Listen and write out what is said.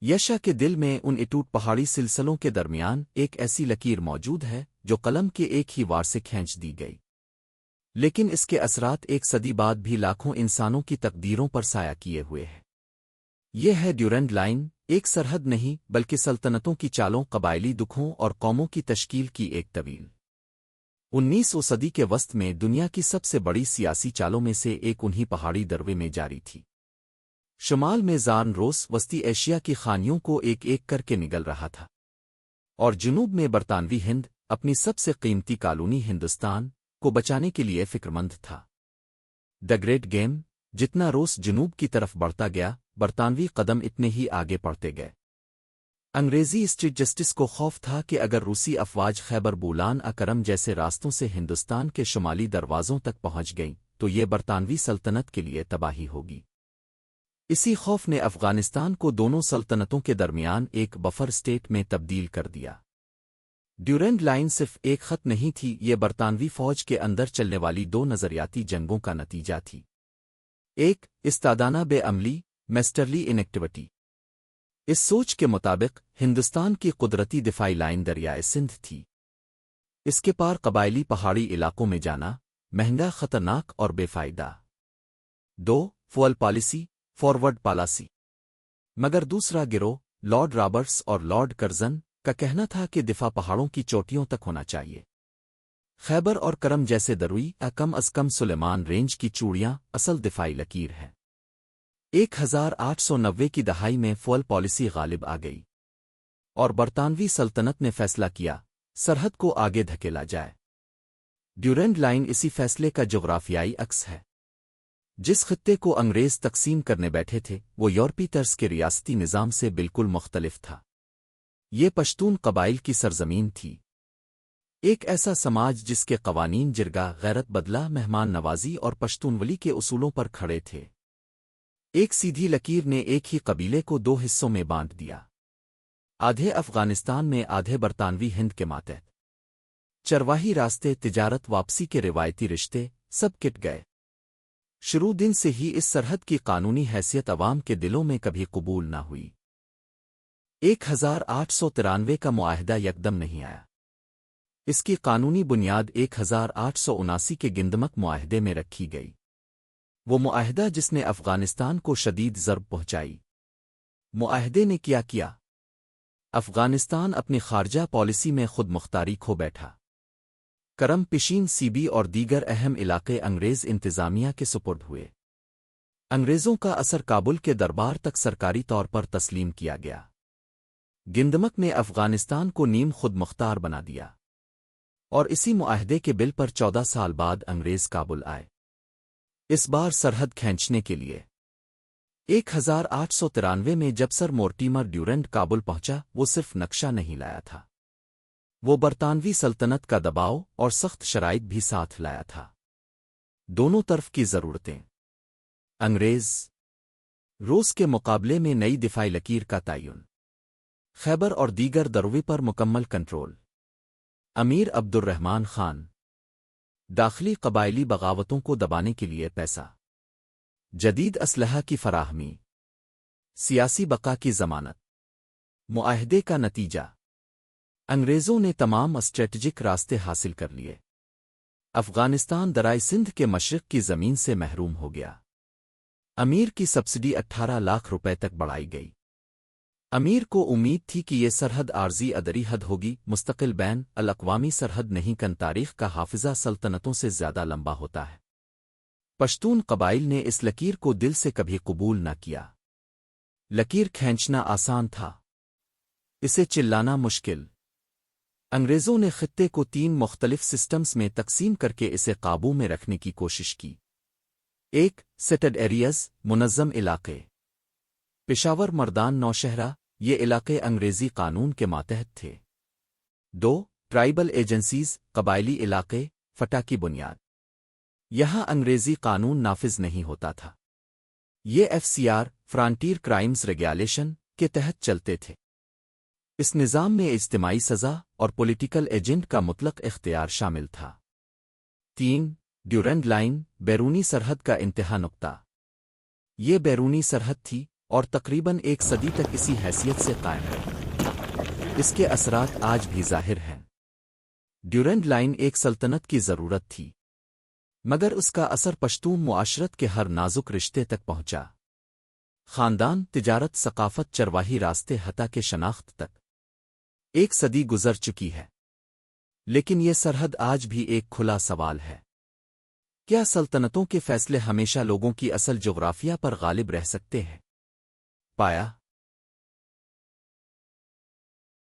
یشا کے دل میں ان اٹوٹ پہاڑی سلسلوں کے درمیان ایک ایسی لکیر موجود ہے جو قلم کے ایک ہی وار سے کھینچ دی گئی، لیکن اس کے اثرات ایک صدی بعد بھی لاکھوں انسانوں کی تقدیروں پر سایہ کیے ہوئے ہیں۔ یہ ہے ڈیورینڈ لائن، ایک سرحد نہیں بلکہ سلطنتوں کی چالوں، قبائلی دکھوں اور قوموں کی تشکیل کی ایک طویل 19ویں صدی کے وسط میں دنیا کی سب سے بڑی سیاسی چالوں میں سے ایک انہی پہاڑی دروے میں جاری تھی۔ شمال میں زارن روس وسطی ایشیا کی خانیوں کو ایک ایک کر کے نگل رہا تھا، اور جنوب میں برطانوی ہند اپنی سب سے قیمتی کالونی ہندوستان کو بچانے کے لیے فکرمند تھا۔ دی گریٹ گیم، جتنا روس جنوب کی طرف بڑھتا گیا، برطانوی قدم اتنے ہی آگے پڑھتے گئے۔ انگریزی اسٹریٹ جسٹس کو خوف تھا کہ اگر روسی افواج خیبر بولان اکرم جیسے راستوں سے ہندوستان کے شمالی دروازوں تک پہنچ گئیں تو یہ برطانوی سلطنت کے لیے تباہی ہوگی۔ اسی خوف نے افغانستان کو دونوں سلطنتوں کے درمیان ایک بفر اسٹیٹ میں تبدیل کر دیا۔ ڈیورینڈ لائن صرف ایک خط نہیں تھی، یہ برطانوی فوج کے اندر چلنے والی دو نظریاتی جنگوں کا نتیجہ تھی۔ ایک استادانہ بے عملی، میسٹرلی انیکٹیوٹی۔ اس سوچ کے مطابق ہندوستان کی قدرتی دفاعی لائن دریائے سندھ تھی۔ اس کے پار قبائلی پہاڑی علاقوں میں جانا مہنگا، خطرناک اور بے فائدہ۔ دو فول پالیسی، فارورڈ پالیسی۔ مگر دوسرا گروہ لارڈ رابرٹس اور لارڈ کرزن کا کہنا تھا کہ دفاع پہاڑوں کی چوٹیوں تک ہونا چاہیے۔ خیبر اور کرم جیسے دروئی کم از کم سلیمان رینج کی چوڑیاں اصل دفاعی لکیر ہے۔ 1890 کی دہائی میں فول پالیسی غالب آ گئی، اور برطانوی سلطنت نے فیصلہ کیا سرحد کو آگے دھکیلا جائے۔ ڈیورینڈ لائن اسی فیصلے کا جغرافیائی عکس ہے۔ جس خطے کو انگریز تقسیم کرنے بیٹھے تھے وہ یورپی طرز کے ریاستی نظام سے بالکل مختلف تھا۔ یہ پشتون قبائل کی سرزمین تھی، ایک ایسا سماج جس کے قوانین جرگہ، غیرت بدلہ، مہمان نوازی اور پشتونولی کے اصولوں پر کھڑے تھے۔ ایک سیدھی لکیر نے ایک ہی قبیلے کو دو حصوں میں بانٹ دیا، آدھے افغانستان میں، آدھے برطانوی ہند کے ماتحت۔ چرواہی راستے، تجارت، واپسی کے روایتی رشتے سب کٹ گئے۔ شروع دن سے ہی اس سرحد کی قانونی حیثیت عوام کے دلوں میں کبھی قبول نہ ہوئی۔ 1893 کا معاہدہ یکدم نہیں آیا، اس کی قانونی بنیاد 1879 کے گندمک معاہدے میں رکھی گئی، وہ معاہدہ جس نے افغانستان کو شدید ضرب پہنچائی۔ معاہدے نے کیا افغانستان اپنی خارجہ پالیسی میں خود مختاری کھو بیٹھا۔ کرم، پشین، سیبی اور دیگر اہم علاقے انگریز انتظامیہ کے سپرد ہوئے۔ انگریزوں کا اثر کابل کے دربار تک سرکاری طور پر تسلیم کیا گیا۔ گندمک نے افغانستان کو نیم خود مختار بنا دیا، اور اسی معاہدے کے بل پر 14 سال بعد انگریز کابل آئے، اس بار سرحد کھینچنے کے لیے۔ 1893 میں جب سر مورٹیمر ڈیورنٹ کابل پہنچا، وہ صرف نقشہ نہیں لایا تھا، وہ برطانوی سلطنت کا دباؤ اور سخت شرائط بھی ساتھ لایا تھا۔ دونوں طرف کی ضرورتیں، انگریز روس کے مقابلے میں نئی دفاعی لکیر کا تعین، خیبر اور دیگر دروے پر مکمل کنٹرول، امیر عبد الرحمن خان، داخلی قبائلی بغاوتوں کو دبانے کے لیے پیسہ، جدید اسلحہ کی فراہمی، سیاسی بقا کی ضمانت۔ معاہدے کا نتیجہ، انگریزوں نے تمام اسٹریٹجک راستے حاصل کر لیے۔ افغانستان درائے سندھ کے مشرق کی زمین سے محروم ہو گیا۔ امیر کی سبسڈی 18 لاکھ روپے تک بڑھائی گئی۔ امیر کو امید تھی کہ یہ سرحد عارضی ادری حد ہوگی، مستقل بین الاقوامی سرحد نہیں، کن تاریخ کا حافظہ سلطنتوں سے زیادہ لمبا ہوتا ہے۔ پشتون قبائل نے اس لکیر کو دل سے کبھی قبول نہ کیا۔ لکیر کھینچنا آسان تھا، اسے چلانا مشکل۔ انگریزوں نے خطے کو 3 مختلف سسٹمز میں تقسیم کر کے اسے قابو میں رکھنے کی کوشش کی۔ 1 سیٹڈ ایریاز، منظم علاقے، پشاور، مردان، نوشہرہ، یہ علاقے انگریزی قانون کے ماتحت تھے۔ 2 ٹرائبل ایجنسیز، قبائلی علاقے، فتح کی بنیاد، یہاں انگریزی قانون نافذ نہیں ہوتا تھا، یہ FCR فرانٹیر کرائمز ریگولیشن کے تحت چلتے تھے۔ اس نظام میں اجتماعی سزا اور پولیٹیکل ایجنٹ کا مطلق اختیار شامل تھا۔ 3 ڈیورینڈ لائن، بیرونی سرحد کا انتہا نقطہ، یہ بیرونی سرحد تھی اور تقریباً 1 صدی تک اسی حیثیت سے قائم ہے۔ اس کے اثرات آج بھی ظاہر ہیں۔ ڈیورینڈ لائن ایک سلطنت کی ضرورت تھی، مگر اس کا اثر پشتون معاشرت کے ہر نازک رشتے تک پہنچا۔ خاندان، تجارت، ثقافت، چرواہی، راستے، حتیٰ کہ شناخت تک۔ 1 صدی گزر چکی ہے، لیکن یہ سرحد آج بھی ایک کھلا سوال ہے۔ کیا سلطنتوں کے فیصلے ہمیشہ لوگوں کی اصل جغرافیہ پر غالب رہ سکتے ہیں؟ پایا